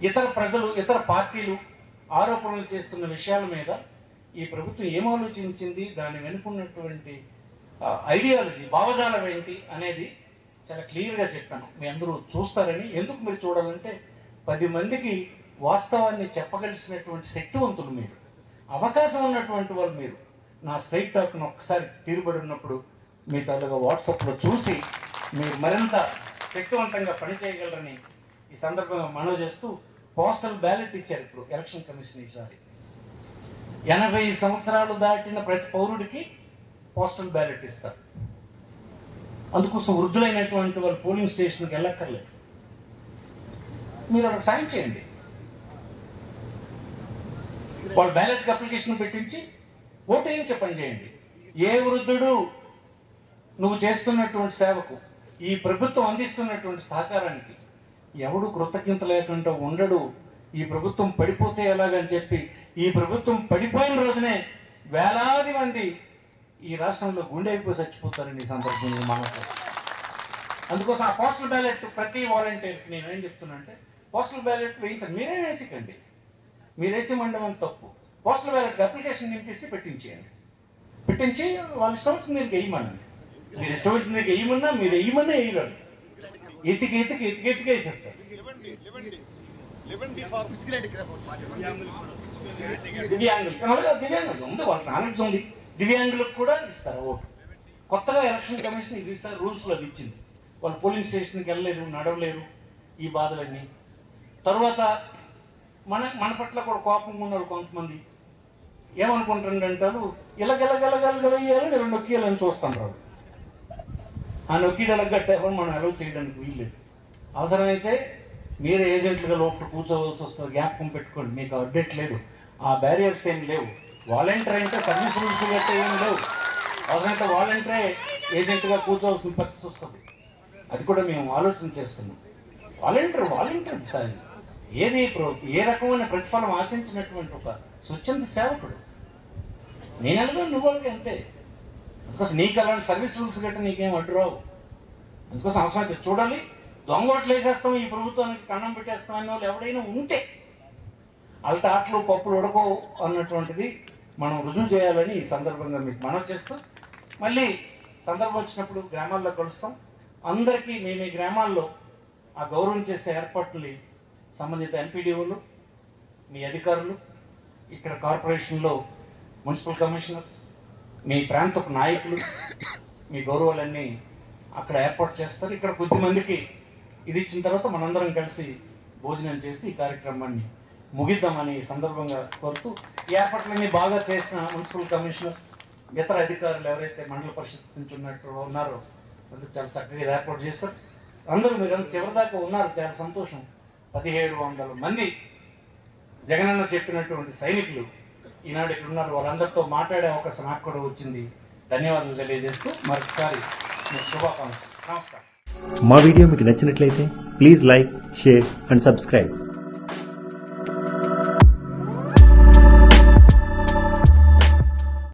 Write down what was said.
ఇతర ప్రజలు, ఇతర పార్టీలు ఆరోపణలు చేస్తున్న విషయాల మీద ఈ ప్రభుత్వం ఏం ఆలోచించింది, దాని వెనుకున్నటువంటి ఐడియాలజీ, భావజాలం ఏంటి అనేది చాలా క్లియర్గా చెప్పాను. మీ అందరూ చూస్తారని. ఎందుకు మీరు చూడాలంటే 10 మందికి వాస్తవాన్ని చెప్పగలిసినటువంటి శక్తివంతులు మీరు, అవకాశం ఉన్నటువంటి వాళ్ళు మీరు. నా స్ట్రైట్ టాక్ను ఒక్కసారి తీరుబడి ఉన్నప్పుడు మీ తాలూగా వాట్సాప్లో చూసి మీరు మరింత శక్తివంతంగా పనిచేయగలరని ఈ సందర్భంగా మనవి చేస్తూ, పోస్టల్ బ్యాలెట్ ఇచ్చారు ఇప్పుడు ఎలక్షన్ కమిషన్ ఈసారి. 80 సంవత్సరాలు దాటిన ప్రతి పౌరుడికి పోస్టల్ బ్యాలెట్ ఇస్తారు. అందుకోసం వృద్ధులైనటువంటి వాళ్ళు పోలింగ్ స్టేషన్కి వెళ్ళక్కర్లేదు. మీరు అక్కడ సాయం చేయండి. వాళ్ళు బ్యాలెట్కి అప్లికేషన్ పెట్టించి ఓటు వేయించే పని చేయండి. ఏ వృద్ధుడు నువ్వు చేస్తున్నటువంటి సేవకు, ఈ ప్రభుత్వం అందిస్తున్నటువంటి సహకారానికి ఎవడు కృతజ్ఞత లేకుండా ఉండడు. ఈ ప్రభుత్వం పడిపోతే ఎలాగని చెప్పి, ఈ ప్రభుత్వం పడిపోయిన రోజునే వేలాది మంది ఈ రాష్ట్రంలో గుండె అయిపోయి చచ్చిపోతారని ఈ సందర్భంగా మనకు. అందుకోసం ఆ పోస్టల్ బ్యాలెట్ ప్రతి వాలంటీర్కి నేను ఏం చెప్తున్నా అంటే, పోస్టల్ బ్యాలెట్ వేయించండి. మీరే వేసికండి, మీరు వేసి మండలం తప్పు. పోస్టల్ బ్యాలెట్ అప్లికేషన్ నింపేసి పెట్టించేయండి. పెట్టించి వాళ్ళ ఇష్టం వచ్చింది మీరు వేయమనండి. మీరు ఇష్టం వచ్చింది మీరు వేయమన్నా, మీరు వేయమన్నా వేయరాడు. ఎతికి వేసేస్తారు. దివ్యాంగులు ఉంది, వాళ్ళకి నాలెడ్జ్ ఉంది. దివ్యాంగులకు కూడా ఇస్తారు ఓటు. కొత్తగా ఎలక్షన్ కమిషన్ ఇది ఇస్తారు, రూల్స్లో అది ఇచ్చింది. వాళ్ళు పోలింగ్ స్టేషన్కి వెళ్ళలేరు, నడవలేరు, ఈ బాధలన్నీ. తర్వాత మన పట్ల కూడా కోపంగా ఉన్నారు కొంతమంది. ఏమనుకుంటారంటారు, ఇలాగెలగెలగెలగెలగేయాలని 2 నొక్కియాలని చూస్తుంటారు. ఆ నొక్కిడెలగట్టేవాళ్ళు మనం అలౌ చేయడానికి వీల్లేదు. అవసరమైతే మీరే ఏజెంట్లుగా లోపల కూర్చోవలసి వస్తుంది. జ్ఞాపకం పెట్టుకోండి, మీకు అప్డేట్ లేదు, ఆ బ్యారియర్స్ ఏం లేవు. వాలంటీర్ అంటే సర్వీస్ రూల్స్ గట్టే ఏం లేవు. అవసరమైతే వాలంటీరే ఏజెంట్గా కూర్చోవలసిన పరిస్థితి వస్తుంది. అది కూడా మేము ఆలోచన చేస్తున్నాం. వాలంటీర్ సార్ ఏది ఏ రకమైన ప్రతిఫలం ఆశించినటువంటి ఒక స్వచ్ఛంద సేవకుడు. నేను ఎలాగో నువ్వులకి అంతే. అందుకోసం నీకు అలాంటి సర్వీస్ రూల్స్ గట్రా నీకేం అడ్డు రావు. అందుకోసం అవసరమైతే చూడాలి. దొంగ ఓట్లు వేసేస్తాం, ఈ ప్రభుత్వానికి కన్నం పెట్టేస్తాం అనే వాళ్ళు ఎవడైనా ఉంటే వాళ్ళ ఆటలు పప్పులు ఉడకవు అన్నటువంటిది మనం రుజువు చేయాలని ఈ సందర్భంగా మీకు మనవి చేస్తూ, మళ్ళీ సందర్భం వచ్చినప్పుడు గ్రామాల్లో కలుస్తాం. అందరికీ మేము ఈ గ్రామాల్లో ఆ గౌరవం చేసే ఏర్పాట్లని సంబంధిత ఎంపీడీఓలు, మీ అధికారులు, ఇక్కడ కార్పొరేషన్లో మున్సిపల్ కమిషనర్, మీ ప్రాంతపు నాయకులు, మీ గౌరవాలన్నీ అక్కడ ఏర్పాటు చేస్తారు. ఇక్కడ కొద్దిమందికి ఇది ఇచ్చిన తర్వాత మనందరం కలిసి భోజనం చేసి ఈ కార్యక్రమాన్ని ముగిద్దామని ఈ సందర్భంగా కోరుతూ, ఈ ఏర్పాట్లన్నీ బాగా చేసిన మున్సిపల్ కమిషనర్, ఇతర అధికారులు ఎవరైతే మండల పరిషత్ నుంచి ఉన్నారో అందుకు చాలా చక్కగా ఏర్పాటు చేస్తారు. అందరూ మీరు చివరిదాకా ఉన్నారు, చాలా సంతోషం. 1700 మంది జగనన్న చెప్పినటువంటి సైనికులు ఈనాడు ఇక్కడ ఉన్నారు. వాళ్ళందరితో మాట్లాడే అవకాశం నాకు కూడా వచ్చింది. ధన్యవాదాలు తెలియజేస్తూ మరొకసారి మీకు శుభాకాంక్షలు. నమస్కారం. మా వీడియో మీకు నచ్చినట్లయితే please like, share and subscribe.